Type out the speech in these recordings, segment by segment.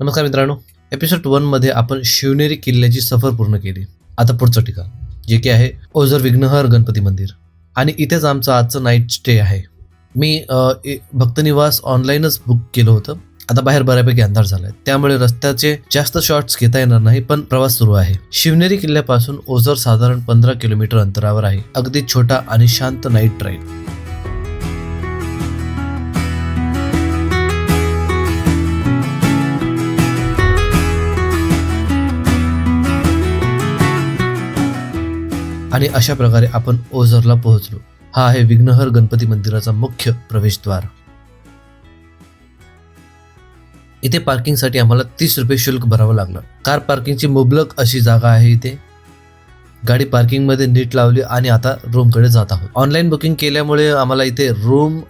नमस्कार मित्रांनो, एपिसोड 1 मध्ये आपण शिवनेरी किल्ल्याची सफर पूर्ण केली. आता पुढचं ठिकाण जे की आहे ओझर विघ्नहर गणपती मंदिर आणि इथेच आमचं आजचं नाईट स्टे आहे. मी भक्तनिवास ऑनलाईनच बुक केलं होतं. आता बाहेर बऱ्यापैकी अंधार झालाय, त्यामुळे रस्त्याचे जास्त शॉट्स घेता येणार नाही, पण प्रवास सुरू आहे. शिवनेरी किल्ल्यापासून ओझर साधारण 15 किलोमीटर अंतरावर आहे. अगदी छोटा आणि शांत नाईट ड्राईव्ह. आणि अशा प्रकारे आपण ओझरला पोहोचलो. हा आहे विघ्नहर गणपती मंदिराचा मुख्य प्रवेशद्वार. इथे पार्किंगसाठी आम्हाला 30 रुपये शुल्क भरावं लागलं. कार पार्किंगची मुबलक अशी जागा आहे इथे. गाडी पार्किंग मध्ये नीट लावली आणि आता रूमकडे जात आहोत. ऑनलाईन बुकिंग केल्यामुळे आम्हाला इथे रूम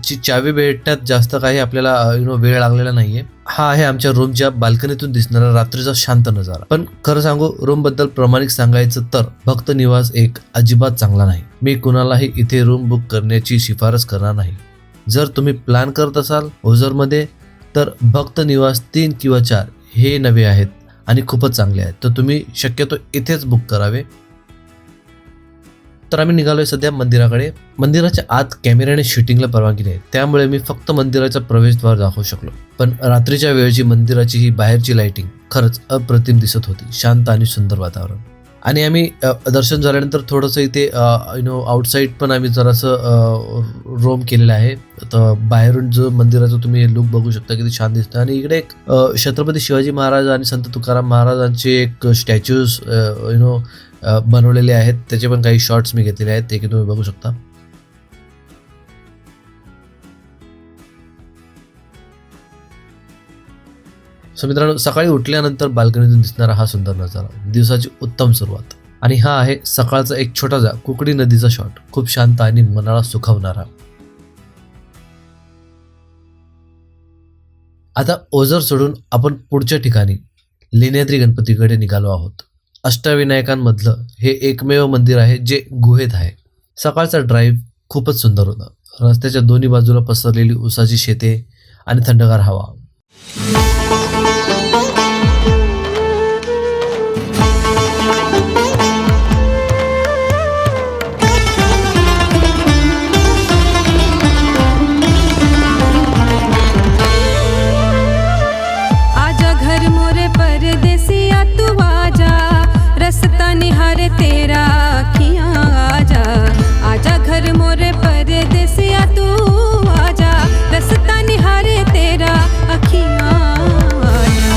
ची चावी भेटण्यात जास्त काही आपल्याला वेळ लागलेला नाहीये. हा आहे आमच्या रूमच्या बाल्कनीतून दिसणारा रात्रीचा शांत नजारा. पण खरं सांगू, रूम बद्दल प्रामाणिक सांगायचं तर भक्त निवास एक अजिबात चांगला नाही. मी कुणालाही इथे रूम बुक करण्याची शिफारस करणार नाही. जर तुम्ही प्लॅन करत असाल ओझर मध्ये, तर भक्त निवास 3 किंवा 4 हे नवे आहेत आणि खूपच चांगले आहेत, तर तुम्ही शक्यतो इथेच बुक करावे. तर आम्ही निघालोय सध्या मंदिराकडे. मंदिराच्या आत कॅमेऱ्याने शूटिंगला परवानगी नाही, त्यामुळे मी फक्त मंदिराचा प्रवेशद्वार दाखवू शकलो. पण रात्रीच्या वेळची मंदिराची ही बाहेरची लाइटिंग खरंच अप्रतिम दिसत होती. शांत आणि सुंदर वातावरण. आणि आम्ही दर्शन झाल्यानंतर थोडंसं इथे आउटसाईड पण आम्ही जरासं रोम केलेलं आहे. तर बाहेरून जो मंदिराचा तुम्ही लुक बघू शकता, किती छान दिसतं. आणि इकडे एक छत्रपती शिवाजी महाराज आणि संत तुकाराम महाराजांचे एक स्टॅच्यूज बनवलेले आहेत. त्याचे पण काही शॉर्ट्स मी घेतलेले आहेत, ते की तुम्ही बघू शकता. सो मित्रांनो, सकाळी उठल्यानंतर बाल्कनीतून दिसणारा हा सुंदर नजारा, दिवसाची उत्तम सुरुवात. आणि हा आहे सकाळचा एक छोटासा कुकडी नदीचा शॉट, खूप शांत आणि मनाला सुखावणारा. आता ओझर सोडून आपण पुढच्या ठिकाणी लेण्याद्री गणपतीकडे निघालो आहोत. अष्टविनायकांमधलं हे एकमेव मंदिर आहे जे गुहेत आहे. सकाळचा ड्राईव्ह खूपच सुंदर होता. रस्त्याच्या दोन्ही बाजूला पसरलेली उसाची शेते आणि थंडगार हवा. रस्ता निहारे तेरा अखियाँ आजा, आजा घर मोरे परदेसिया तू आजा, रस्ता निहारे तेरा अखियाँ आजा.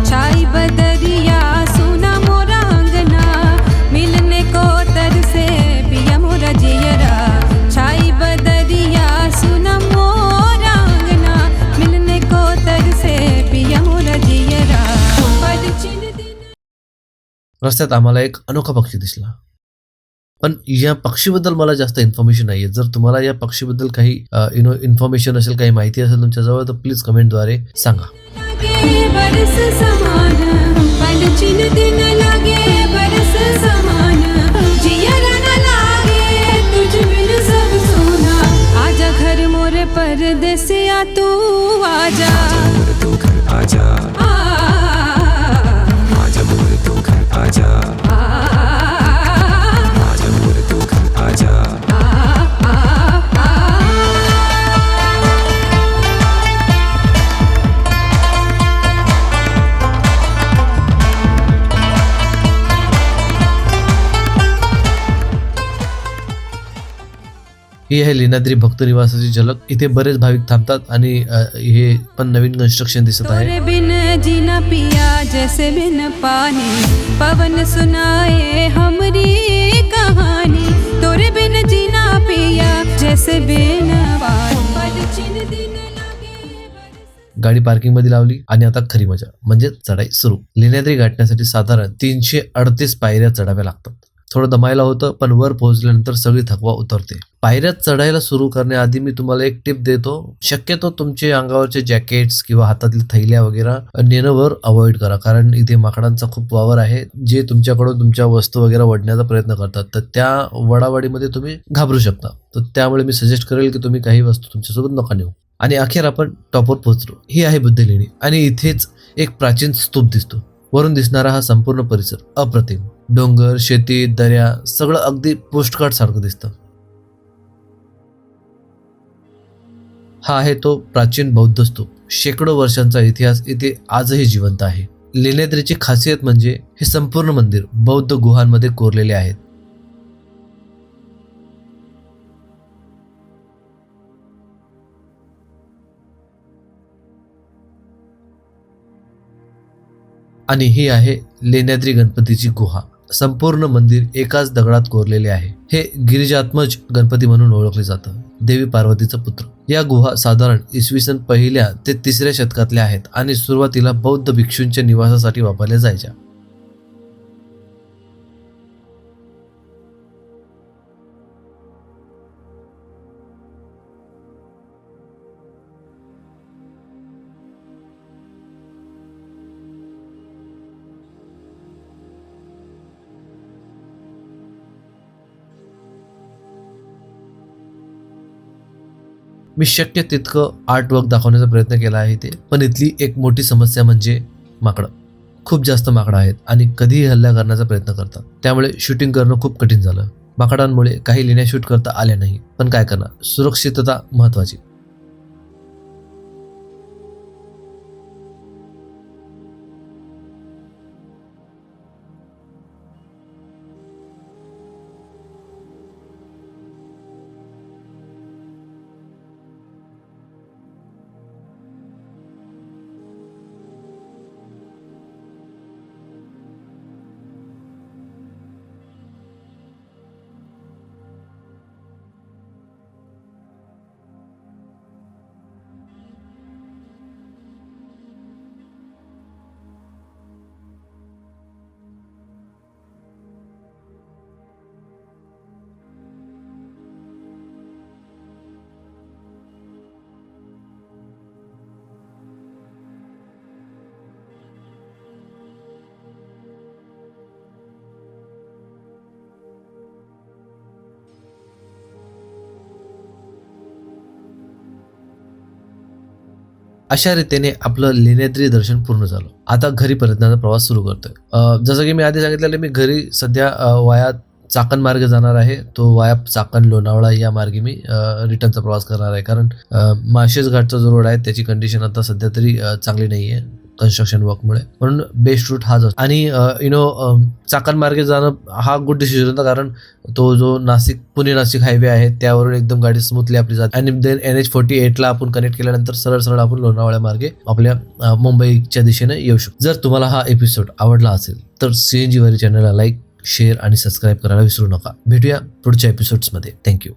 छाई बदरिया सुना मोरा अंगना, मिलने को तरसे पिया मोरा जियरा. छाई बदरिया सुना मोरा अंगना, मिलने को तरसे पिया मोरा जियरा. रस्त्यात आम्हाला एक अनोखा पक्षी दिसला, पण या पक्षीबद्दल मला जास्त इन्फॉर्मेशन नाहीये. जर तुम्हाला या पक्षीबद्दल काही इन्फॉर्मेशन असेल, काही माहिती असेल तुमच्याजवळ, तर प्लीज कमेंटद्वारे सांगा. लागे बरस समान, पलचिन दिन लागे बरस समान, जियरा न लागे तुझ बिन सब सोना. आजा घर मोरे परदेसिया तू आजा, तू घर आजा, आजा मोरे तू घर आजा, आजा मोरे तू घर आजा. ही आहे लेण्याद्री भक्त निवासाची झलक. इथे बरेच भाविक थांबतात आणि हे पण नवीन कन्स्ट्रक्शन दिसत आहे. तोरे बिन जीना पिया जैसे बिन पानी, पवन सुनाए हमरी कहानी. तोरे बिन जीना पिया जैसे बिन पानी, पलचिन दिन लागे. गाडी पार्किंग मध्ये लावली आणि आता खरी मजा म्हणजे चढाई सुरू. लेण्याद्री गाठण्यासाठी साधारण 338 पायऱ्या चढाव्या लागतात. थोडं दमायला होतं, पण वर पोहोचल्यानंतर सगळी थकवा उतरते. पायऱ्यात चढायला सुरू करण्याआधी मी तुम्हाला एक टिप देतो. शक्यतो तुमचे अंगावरचे जॅकेट्स किंवा हातातल्या थैल्या वगैरे नेणं वर अवॉइड करा, कारण इथे माकडांचा खूप वावर आहे, जे तुमच्याकडून तुमच्या वस्तू वगैरे वडण्याचा प्रयत्न करतात. तर त्या वडावडीमध्ये तुम्ही घाबरू शकता. तर त्यामुळे मी सजेस्ट करेल की तुम्ही काही वस्तू तुमच्यासोबत नका नेऊ. आणि अखेर आपण टॉपवर पोहोचलो. ही आहे बुद्ध लेणी आणि इथेच एक प्राचीन स्तूप दिसतो. वरून दिसणारा हा संपूर्ण परिसर अप्रतिम. डोंगर, शेती, दर्या सगळं अगदी पोस्टकार्ड सारखं दिसतं. हा आहे तो प्राचीन बौद्ध स्तूप. शेकडो वर्षांचा इतिहास इथे आजही जिवंत आहे. लेण्याद्रीची खासियत म्हणजे हे संपूर्ण मंदिर बौद्ध गुहांमध्ये कोरलेले आहेत. आणि ही आहे लेण्याद्री गणपतीची गुहा. संपूर्ण मंदिर एकाच दगडात कोरलेले आहे. हे गिरिजात्मज गणपती म्हणून ओळखले जातं, देवी पार्वतीचा पुत्र. या गुहा साधारण इसवी सन 1 ते 3 शतकातल्या आहेत आणि सुरुवातीला बौद्ध भिक्षूंच्या निवासासाठी वापरल्या जायच्या. मी शक्य तितकं आर्टवर्क दाखवण्याचा प्रयत्न केला आहे इथे, पण इथली एक मोठी समस्या म्हणजे माकडं. खूप जास्त माकडं आहेत आणि कधीही हल्ला करण्याचा प्रयत्न करतात. त्यामुळे शूटिंग करणं खूप कठीण झालं. माकडांमुळे काही लेण्या शूट करता आल्या नाही, पण काय करणार, सुरक्षितता महत्वाची. अशा रीतीने आपलं लेण्याद्री दर्शन पूर्ण झालं. आता घरी परतण्याचा प्रवास सुरू करतोय. जसं की मी आधी सांगितलेलं, मी घरी सध्या वाया चाकण मार्ग जाणार आहे. तो वाया चाकण लोणावळा या मार्गे मी रिटर्नचा प्रवास करणार आहे, कारण माळशेज घाटचा जो रोड आहे त्याची कंडिशन आता सध्या तरी चांगली नाही आहे कन्स्ट्रक्शन वर्कमुळे, म्हणून बेस्ट रूट हाच असतो. आणि चाकण मार्गे जाणं हा गुड डिसिजन होता, कारण तो जो पुणे नाशिक हायवे आहे त्यावरून एकदम गाडी स्मूथली आपली जाते. आणि देन NH48ला आपण कनेक्ट केल्यानंतर सरळ सरळ आपण लोणावळ्या मार्गे आपल्या मुंबईच्या दिशेने येऊ शकतो. जर तुम्हाला हा एपिसोड आवडला असेल तर CNG वारी चॅनलला लाईक, शेअर आणि सबस्क्राईब करायला विसरू नका. भेटूया पुढच्या एपिसोड्समध्ये. थँक्यू.